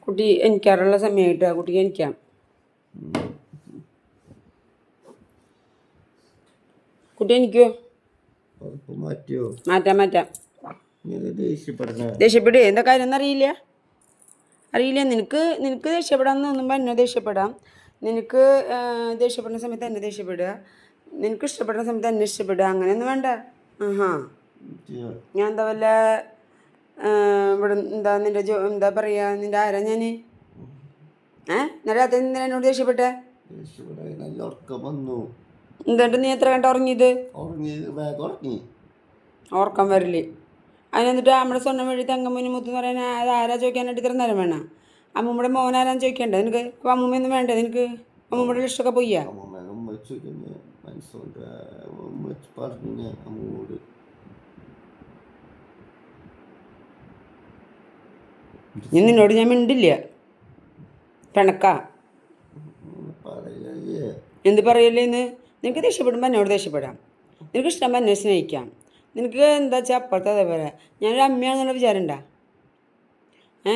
കുട്ടി എനിക്കാറുള്ള സമയമായിട്ട് കുട്ടിക്ക് എനിക്കാം. കുട്ടി എനിക്കോ? മാറ്റാം. ദേഷ്യപ്പെടുക എന്താ കാര്യം എന്നറിയില്ല. നിനക്ക് ദേഷ്യപ്പെടാമെന്ന് തോന്നുമ്പോൾ എന്നെ ദേഷ്യപ്പെടാം. നിനക്ക് ദേഷ്യപ്പെടുന്ന സമയത്ത് എന്നെ ദേഷ്യപ്പെടുക. നിനക്ക് ഇഷ്ടപ്പെടുന്ന സമയത്ത് എന്നെ ഇഷ്ടപ്പെടുക. അങ്ങനെയൊന്നും വേണ്ട. ഞാൻ എന്താ വല്ല ഇവിടെ എന്താ പറയുക, നിൻ്റെ ആരാ ഞാൻ? രാത്രി എന്തിനാ എന്നോട് ദേഷ്യപ്പെട്ടെ? എന്നിട്ട് നീ എത്ര കണ്ട ഉറങ്ങിയത്? ഓർക്കം വരില്ലേ. അതിനെന്നിട്ട് നമ്മുടെ സ്വന്തം വഴി തങ്കമ്മൂനി മുത്തെന്ന് പറയാൻ അത് ആരാ ചോദിക്കാനായിട്ട് ഇത്ര നേരം വേണം? അമ്മൂമ്മയുടെ മോനാരാന്ന് ചോദിക്കണ്ടേ നിനക്ക്? അപ്പോൾ അമ്മൂമ്മയൊന്നും വേണ്ടേ നിനക്ക്? അമ്മൂമ്മയുടെ ഇഷ്ടമൊക്കെ പോയ്യാ? നിന്നോട് ഞാൻ മിണ്ടില്ല. പിണക്ക എന്ത് പറയല്ലേന്ന്? നിനക്ക് ദേഷ്യപ്പെടുമ്പോൾ എന്നോട് ദേഷ്യപ്പെടാം. നിനക്ക് ഇഷ്ടം എന്നെ സ്നേഹിക്കാം. നിനക്ക് എന്താ വെച്ചാൽ അപ്പുറത്തെ അതേപോലെ ഞാനൊരു അമ്മയാണെന്നുള്ള വിചാരം ഉണ്ടാ?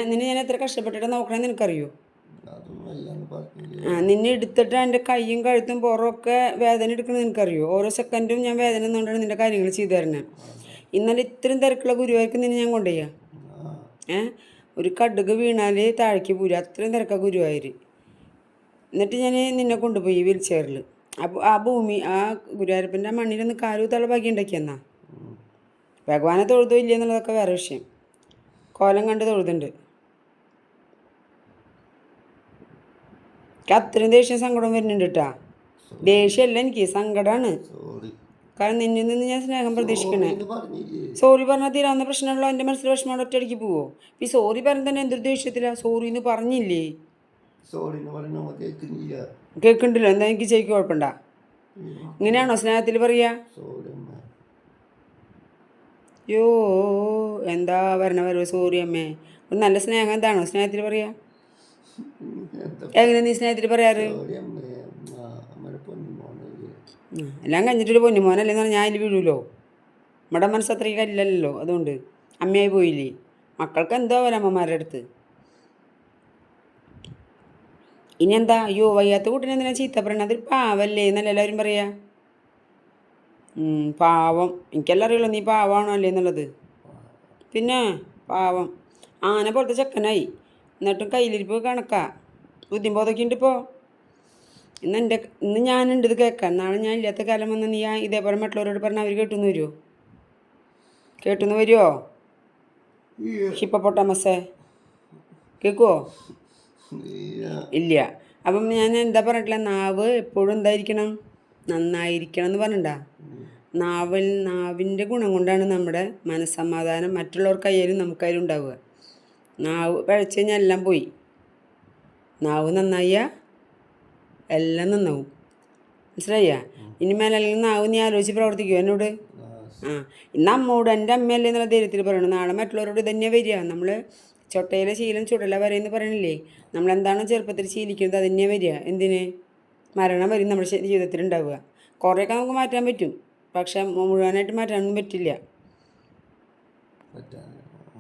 നിന്നെ ഞാൻ എത്ര കഷ്ടപ്പെട്ടിട്ട് നോക്കണമെന്ന് നിനക്കറിയോ? നിന്നെ എടുത്തിട്ട് എൻ്റെ കൈയും കഴുത്തും പുറമൊക്കെ വേദന എടുക്കണമെന്ന് നിനക്കറിയോ? ഓരോ സെക്കൻഡും ഞാൻ വേദന എന്നുകൊണ്ടാണ് നിൻ്റെ കാര്യങ്ങൾ ചെയ്തു തരുന്നത്. ഇന്നലെ ഇത്രയും തിരക്കുള്ള ഗുരുവായൂർക്ക് നിന്നെ ഞാൻ കൊണ്ടുപോയാ? ഒരു കടുക് വീണാൽ താഴേക്ക് പോരും, അത്രയും തിരക്കാണ് ഗുരുവായൂർ. എന്നിട്ട് ഞാൻ നിന്നെ കൊണ്ടുപോയി വീൽ ചെയറിൽ. അപ്പോൾ ആ ഗുരുവായൂരപ്പൻ്റെ മണ്ണിലൊന്ന് കാലൂത്തുള്ള ഭാഗ്യം ഉണ്ടാക്കിയെന്നാ. ഭഗവാനെ തൊഴുതോ ഇല്ല എന്നുള്ളതൊക്കെ വേറെ വിഷയം. കോലം കണ്ട് തൊഴുതുണ്ട്. അത്രയും ദേഷ്യം സങ്കടം വരുന്നുണ്ട് കേട്ടാ. ദേഷ്യമല്ല, എനിക്ക് സങ്കടമാണ്. കാരണം നിന്നിൽ നിന്ന് ഞാൻ സ്നേഹം പ്രതീക്ഷിക്കണേ. സോറി പറഞ്ഞാൽ തീരാവുന്ന പ്രശ്നമുള്ളൂ. എൻ്റെ മനസ്സിൽ വിഷമം ഒറ്റയടിക്ക് പോവോ? ഈ സോറി പറഞ്ഞ തന്നെ എന്തൊരു ദേഷ്യത്തില്ല. സോറി എന്ന് പറഞ്ഞില്ലേ? കേൾക്കണ്ടല്ലോ. എന്താ എനിക്ക് ചെയ്ക്ക് കുഴപ്പമുണ്ട? ഇങ്ങനെയാണോ സ്നേഹത്തിൽ പറയാ? യോ എന്താ വരവ് സോറി അമ്മേ. ഒരു നല്ല സ്നേഹം എന്താണോ സ്നേഹത്തിൽ പറയാ? എങ്ങനെ നീ സ്നേഹത്തിൽ പറയാറ്? എല്ലാം കഴിഞ്ഞിട്ടൊരു പൊന്നുമോനല്ലേന്ന് പറഞ്ഞാൽ ഞാൻ അതിൽ വീഴൂലോ. നമ്മുടെ മനസ്സ് അത്രയ്ക്ക് കല്ലല്ലോ. അതുകൊണ്ട് അമ്മയായി പോയില്ലേ. മക്കൾക്ക് എന്തോ പോലെ അമ്മമാരുടെ അടുത്ത്. ഇനി എന്താ? അയ്യോ വയ്യാത്ത കൂട്ടിനെ എന്തിനാ ചീത്ത പറയണത്? അതൊരു പാവല്ലേ എന്നല്ല എല്ലാവരും പറയാ. പാവം. എനിക്കെല്ലാം അറിയുള്ളൂ നീ പാവമാണോ അല്ലേ എന്നുള്ളത്. പിന്നെ പാവം ആന പോലത്തെ ചെക്കനായി. എന്നിട്ടും കയ്യിലിരിപ്പ് കണക്കാ. ബുദ്ധിബോധമൊക്കെ ഉണ്ട് ഇപ്പോൾ. ഇന്ന് ഞാനുണ്ട് ഇത് കേൾക്കാൻ. നാളെ ഞാൻ ഇല്ലാത്ത കാലം വന്ന് നീ ഇതേപോലെ മറ്റുള്ളവരോട് പറഞ്ഞാൽ അവർ കേട്ടുന്ന് വരുമോ? ഹിപ്പപ്പൊട്ടാമസേ കേൾക്കുമോ? ഇല്ല. അപ്പം ഞാൻ എന്താ പറഞ്ഞിട്ടില്ല, നാവ് എപ്പോഴും എന്തായിരിക്കണം? നന്നായിരിക്കണം എന്ന് പറഞ്ഞിട്ടുണ്ടാ. നാവിൻ്റെ ഗുണം കൊണ്ടാണ് നമ്മുടെ മനസ്സമാധാനം മറ്റുള്ളവർക്കായാലും നമുക്കായാലും ഉണ്ടാവുക. നാവ് പഴച്ചു കഴിഞ്ഞാൽ എല്ലാം പോയി. നാവ് നന്നായ എല്ലാം നന്നാവും. മനസ്സിലായ? ഇനി മേലെ അല്ലെങ്കിൽ നാവ് നീ ആലോചിച്ച് പ്രവർത്തിക്കുമോ എന്നോട്? ഇന്ന് അമ്മോട് എൻ്റെ അമ്മയല്ലേ എന്നുള്ള ധൈര്യത്തിൽ പറയണം. നാളെ മറ്റുള്ളവരോട് ഇതന്നെ വരിക. നമ്മൾ ചൊട്ടയിലെ ശീലം ചുടല വരെയെന്ന് പറയണില്ലേ? നമ്മളെന്താണോ ചെറുപ്പത്തിൽ ശീലിക്കുന്നത് അതന്നെ വരിക. എന്തിന്? മരണം വരും നമ്മുടെ ജീവിതത്തിൽ ഉണ്ടാവുക. കുറേയൊക്കെ നമുക്ക് മാറ്റാൻ പറ്റും, പക്ഷെ മുഴുവനായിട്ട് മാറ്റാനൊന്നും പറ്റില്ല.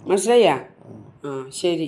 മനസ്സിലായ? ശരി.